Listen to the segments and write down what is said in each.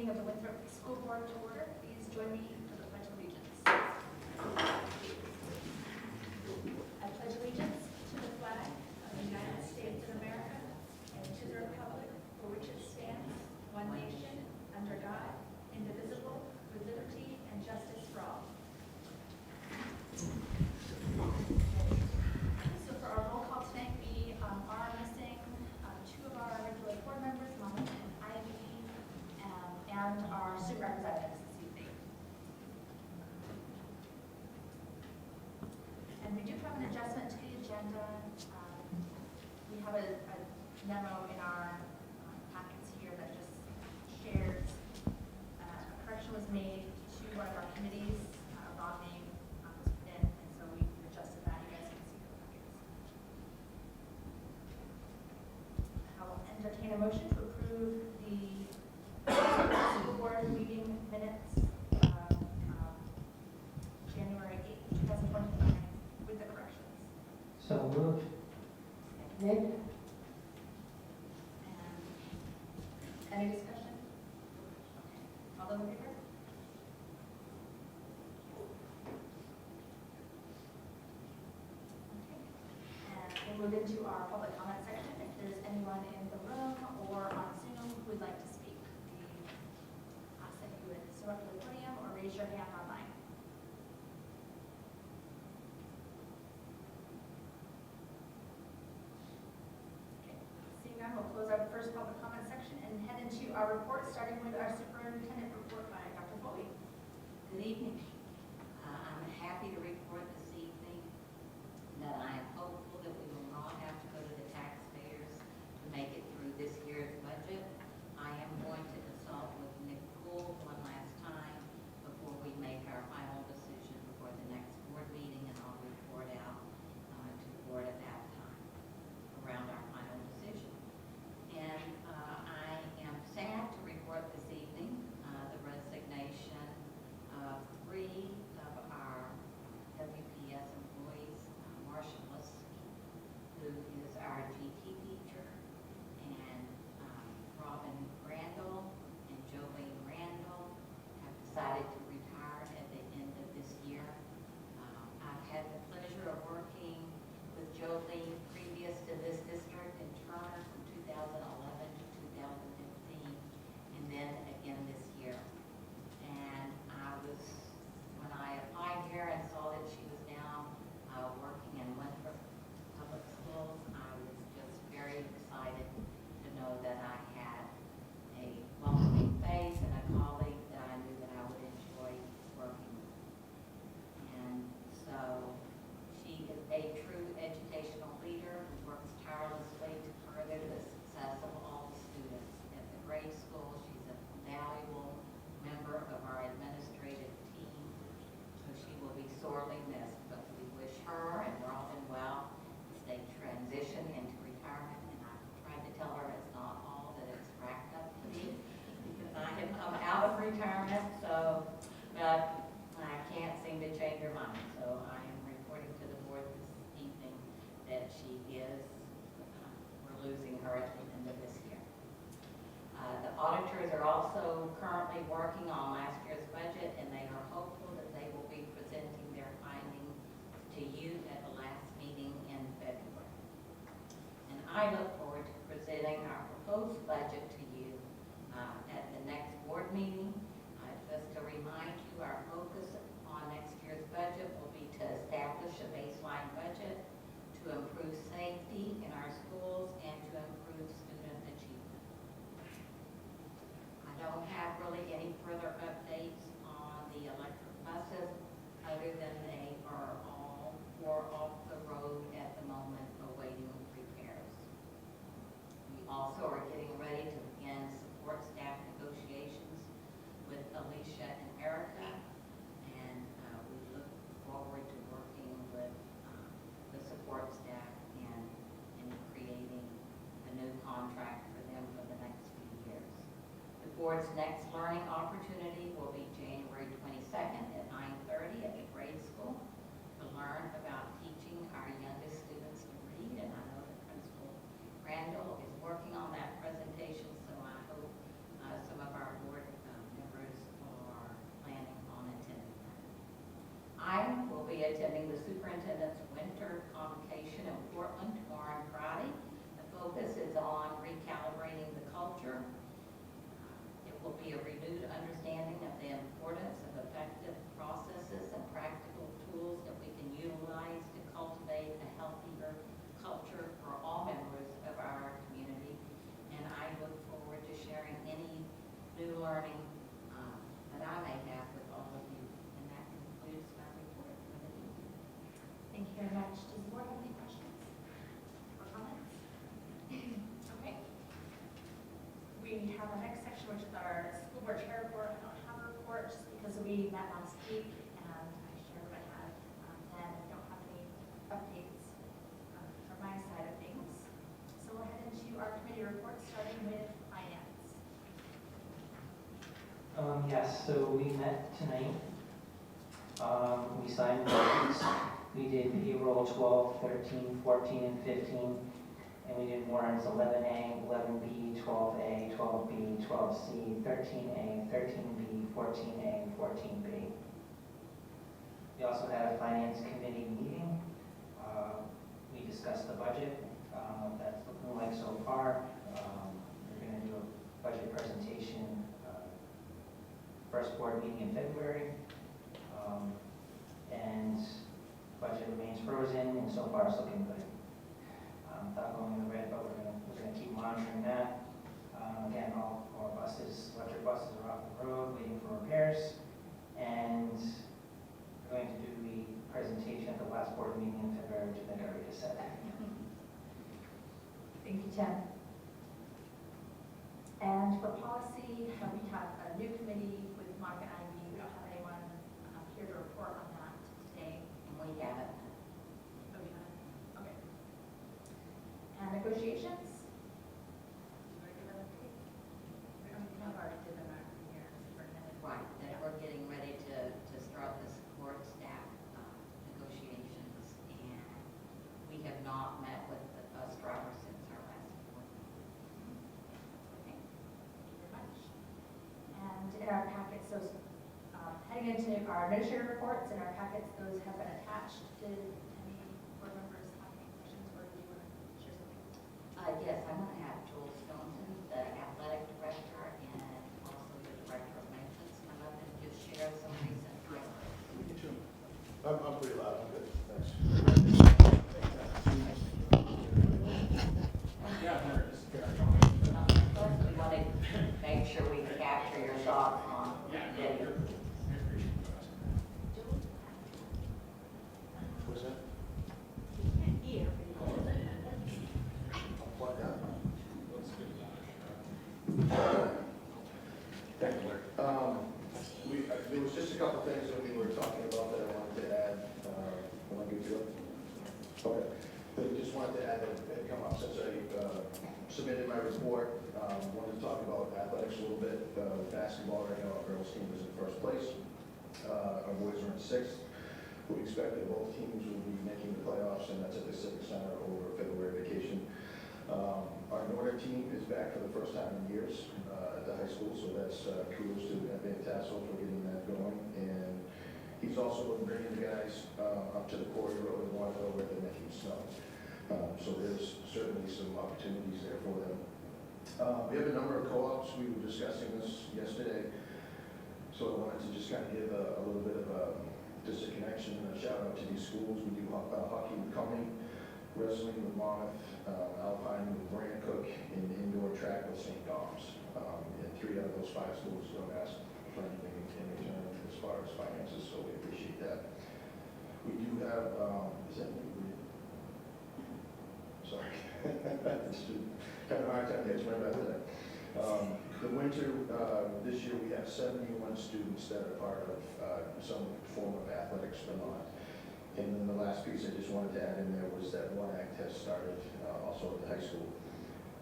meeting of the Winthrop School Board to order. Please join me for the Pledge of Allegiance. I pledge allegiance to the flag of the United States of America and to the republic for which it stands, one nation, under God, indivisible, with liberty and justice for all. So for our roll call tonight, we are missing two of our regular board members, Mama and Ivy, and our student representatives this evening. And we do have an adjustment to the agenda. We have a memo in our packets here that just shares a correction was made to one of our committees. Wrong name was put in, and so we adjusted that. You guys can see the packets. I will entertain a motion to approve the school board meeting minutes of January 8th, 2025 with the corrections. So moved. Nick? And any discussion? Okay. All those in favor? Okay. And we'll move into our public comment section. If there's anyone in the room or on Zoom who would like to speak, we ask that you would step up to the podium or raise your hand online. Okay. Seeing none, we'll close our first public comment section and head into our report, starting with our superintendent report by Dr. Foley. Good evening. I'm happy to report this evening that I am hopeful that we will not have to go to the taxpayers to make it through this year's budget. I am going to consult with Nick Poole one last time before we make our final decision before the next board meeting, and I'll report out to the board at that time around our final decision. And I am sad to report this evening the resignation of 3 of our WPS employees, Marshall, who is our GT teacher, and Robin Randall and Jolene Randall have decided to retire at the end of this year. I've had the pleasure of working with Jolene previous to this district in Turner from 2011 to 2015, and then again this year. And when I applied here and saw that she was now working in Winthrop Public Schools, I was just very excited to know that I had a welcoming face and a colleague that I knew that I would enjoy working with. And so she is a true educational leader who works tirelessly to further the success of all the students at the grade school. She's a valuable member of our administrative team, so she will be sorely missed, but we wish her and Robin well as they transition into retirement. And I tried to tell her it's not all that it's cracked up to be, because I have come out of retirement, so, but I can't seem to change her mind. So I am reporting to the board this evening that she is, we're losing her at the end of this year. The auditors are also currently working on last year's budget, and they are hopeful that they will be presenting their findings to you at the last meeting in February. And I look forward to presenting our proposed budget to you at the next board meeting. Just to remind you, our focus on next year's budget will be to establish a baseline budget to improve safety in our schools and to improve student achievement. I don't have really any further updates on the electric buses other than they are all 4 off the road at the moment awaiting repairs. We also are getting ready to begin support staff negotiations with Alicia and Erica, and we look forward to working with the support staff and creating a new contract for them for the next few years. The board's next learning opportunity will be January 22nd at 9:30 at the grade school to learn about teaching our youngest students to read, and I know that Principal Randall is working on that presentation, so I hope some of our board be a renewed understanding of the importance of effective processes and practical tools that we can utilize to cultivate a healthier culture for all members of our community. And I look forward to sharing any new learning that I may have with all of you. And that concludes my report for the evening. Thank you very much. Does the board have any questions or comments? Okay. We have our next section, which is our school board chair report. I don't have a report just because we met last week and I shared what I had then. I don't have any updates from my side of things. So we'll head into our committee reports, starting with finance. Yes, so we met tonight. We signed budgets. We did payroll 12, 13, 14, and 15. And we did warrants 11A, 11B, 12A, 12B, 12C, 13A, 13B, 14A, and 14B. We also had a finance committee meeting. We discussed the budget, what that's looking like so far. We're going to do a budget presentation first board meeting in February. And budget remains frozen, and so far it's looking good. Without going in the red, but we're gonna keep monitoring that. Again, all our buses, electric buses are off the road, waiting for repairs. And we're going to do the presentation at the last board meeting in February, which I think I already just said. Thank you, Tim. And for policy, we have a new committee with Monica and Ivy. We don't have anyone here to report on that today. And we have it. Oh, we have it. Okay. And negotiations? Do you want to give an update? We don't have already did them out here. Right, that we're getting ready to start the support staff negotiations, and we have not met with the bus driver since our last board meeting. Okay. Thank you very much. And in our packets, those heading into our administrative reports, in our packets, those have been attached. Did any board members have any questions, or do you want to share something? Yes, I'm going to have Joel Stoneson, the athletic director, and also the director of maintenance, come up and just share some recent highlights. Me too. I'm pretty loud, I'm good, thanks. Yeah, there it is. We want to make sure we capture your thoughts on video. What's that? Can't hear. Plug that. Thank you, Larry. There was just a couple things that we were talking about that I wanted to add. When I get to it. Okay. I just wanted to add that it had come up since I submitted my report. Wanted to talk about athletics a little bit. Basketball right now, our girls team is in first place. Our boys are in sixth. We expect that both teams will be making the playoffs, and that's at the Civic Center over February vacation. Our Northern team is back for the first time in years at the high school, so that's kudos to Van Tassel for getting that going. And he's also bringing the guys up to the quarry road and water over the making snow. So there's certainly some opportunities there for them. We have a number of co-ops. We were discussing this yesterday, so I wanted to just kind of give a little bit of just a connection and a shout out to these schools. We do hockey with Cumming, wrestling with Monmouth, alpine with Brancook, and indoor track with St. Dom's. And 3 out of those 5 schools don't ask for anything in return as far as finances, so we appreciate that. We do have, is that me? Sorry. Having a hard time getting my back today. The winter, this year we have 71 students that are part of some form of athletics or not. And then the last piece I just wanted to add in there was that one act has started also at the high school.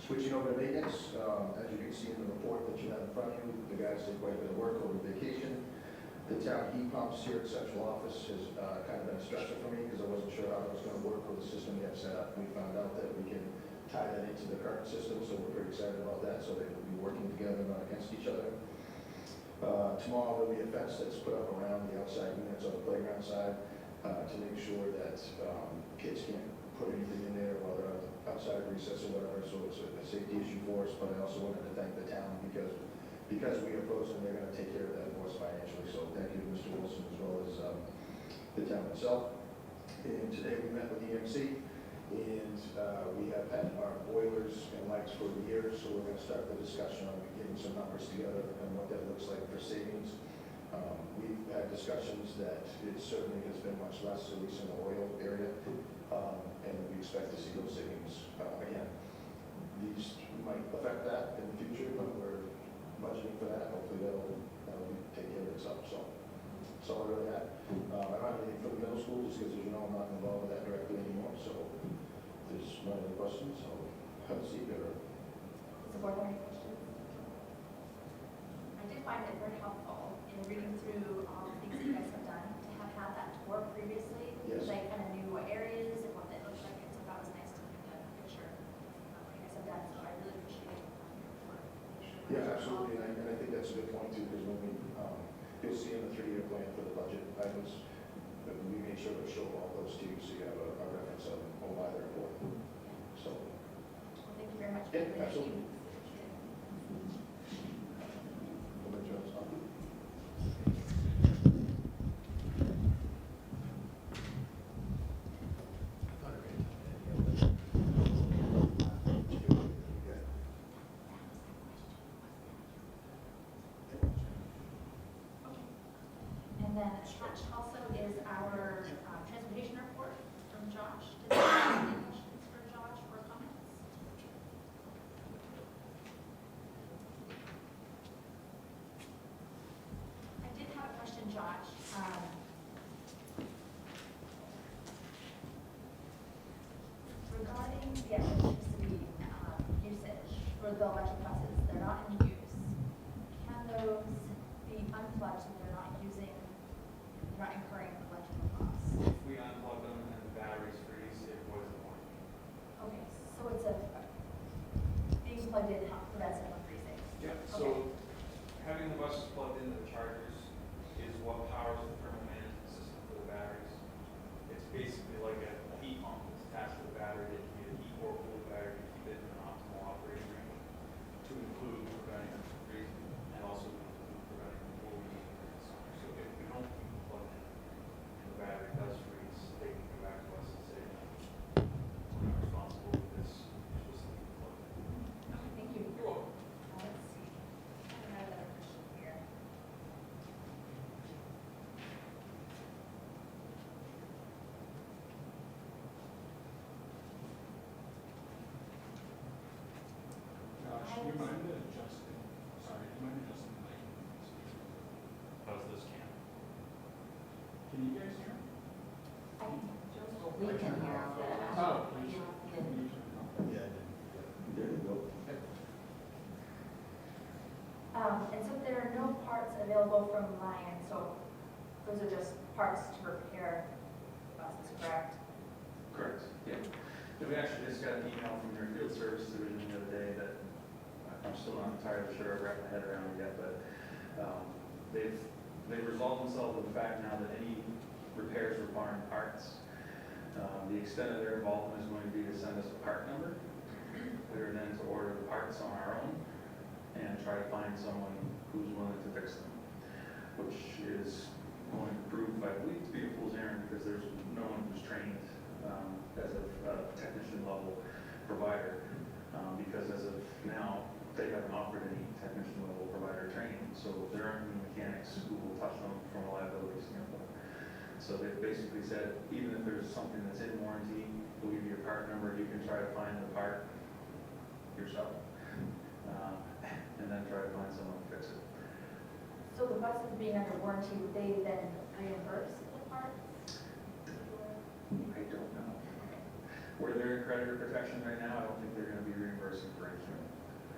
Switching over to maintenance, as you can see in the report that you have in front of you, the guys did quite a bit of work over vacation. The town heat pumps here at central office has kind of been a stressor for me because I wasn't sure how it was going to work with the system we have set up. We found out that we can tie that into the current system, so we're pretty excited about that, so they will be working together, not against each other. Tomorrow there'll be a fence that's put up around the outside units on the playground side to make sure that kids can't put anything in there while they're outside recess or whatever, so it's a safety issue for us. But I also wanted to thank the town because because we approach them, they're gonna take care of that for us financially. So thank you to Mr. Wilson as well as the town itself. And today we met with EMC, and we have had our boilers and lights for years, so we're gonna start the discussion on getting some numbers together and what that looks like for savings. We've had discussions that it certainly has been much less, at least in the oil area, and we expect to see those savings again. These might affect that in the future, but we're budgeting for that. Hopefully that'll take care of itself. So all I really had. I don't have anything for the middle school, just because, as you know, I'm not involved with that directly anymore. So if there's no other questions, I'll have a seat there. Does the board have any questions? I did find it very helpful in reading through all the things that you guys have done to have had that tour previously. Yes. So I kind of knew what areas and what they looked like, and so that was nice to get a picture of what you guys have done. So I really appreciate your work. Yeah, absolutely. And I think that's a good point too, because when we, you'll see in the 3-year plan for the budget items, that we made sure to show all those to you, so you have a reference of why they're important. So, Well, thank you very much. Yeah, for the absolutely. Appreciate it. we'll let you know. And then attached also is our transportation report from Josh. Does anyone have any questions for Josh or comments? I did have a question, Josh. Regarding the electricity usage for the electric buses, they're not in use. Can those be unplugged so they're not using, they're not incurring electrical costs? If we unplug them and the batteries freeze, it wasn't working. Okay, so it's being plugged in prevents it from freezing. Yeah, Okay. so having the buses plugged into the chargers is what powers the thermal management system for the batteries. It's basically like a heat pump that's attached to the battery that can either heat or cool the battery to keep it in an optimal operating range, to include preventing them from freezing and also to include preventing them from overheating during the summer. So if we don't keep them plugged in and the battery does freeze, they can come back to us and say, we're not responsible for this, you're supposed to keep it plugged in. Okay, thank you. You're welcome. Let's see. I have another question here. Josh, do you mind adjusting, sorry, do you mind adjusting the mic? How's this can? Can you guys hear? We can hear all that. Oh, please. Yeah. Can you turn it on? Yeah, there you go. And so there are no parts available from Lion, so those are just parts to repair buses, correct? Correct, yeah. And we actually just got an email from your field service division the other day that I'm still not entirely sure I've wrapped my head around it yet, but they've resolved themselves with the fact now that any repairs requiring parts, the extent of their involvement is going to be to send us a part number. We are then to order the parts on our own and try to find someone who's willing to fix them, which is going to prove, I believe, to be a fool's errand because there's no one who's trained as a technician level provider, because as of now, they haven't offered any technician level provider training, so there aren't any mechanics who will touch them from a liability standpoint. So they've basically said, even if there's something that's in warranty, we'll give you your part number, you can try to find the part yourself, and then try to find someone to fix it. So the buses being under warranty, would they then reimburse the parts? I don't know. Where they're in creditor protection right now, I don't think they're gonna be reimbursing for anything.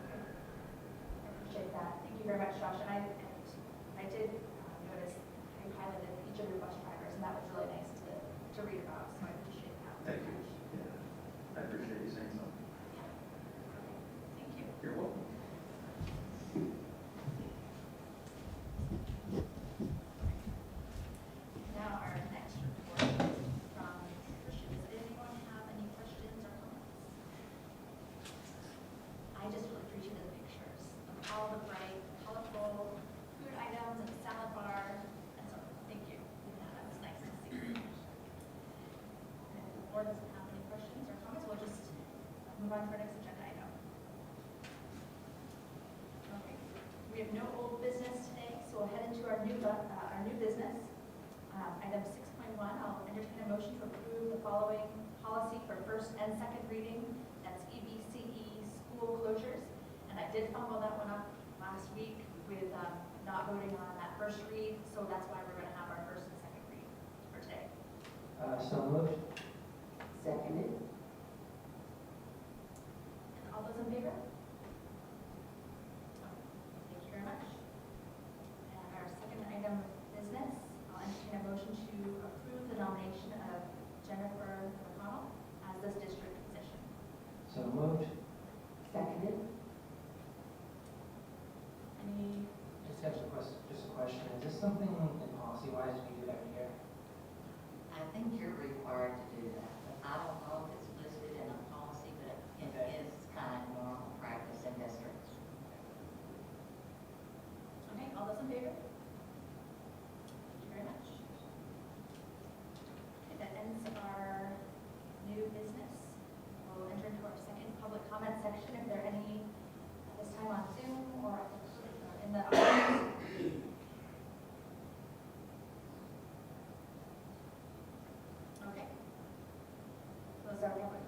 I appreciate that. Thank you very much, Josh. And I did notice you highlighted each of your bus drivers, and that was really nice to read about, so I appreciate that. Thank you. Yeah, I appreciate you saying something. Thank you. You're welcome. Now, our next report is from Christian. Does anyone have any questions or comments? I just we have no old business today, so we'll head into our new business. Item 6.1, I'll entertain a motion to approve the following policy for first and second reading. That's EBCE school closures. And I did fumble that one up last week with not voting on that first read, so that's why we're going to have our first and second read for today. So moved. Seconded. And all those in favor? Thank you very much. And our second item of business, I'll entertain a motion to approve the nomination of Jennifer McConnell as this district position. So moved. Seconded. Any, Just have just a question. Is this something in policy-wise we do every year? I think you're required to do that, but I don't know if it's listed in a policy, but it Okay. is kind of normal practice in districts. okay, all those in favor? Thank you very much. Okay, that ends our new business. We'll enter into our second public comment section. If there are any at this time on Zoom or in the audience. Okay. Those are public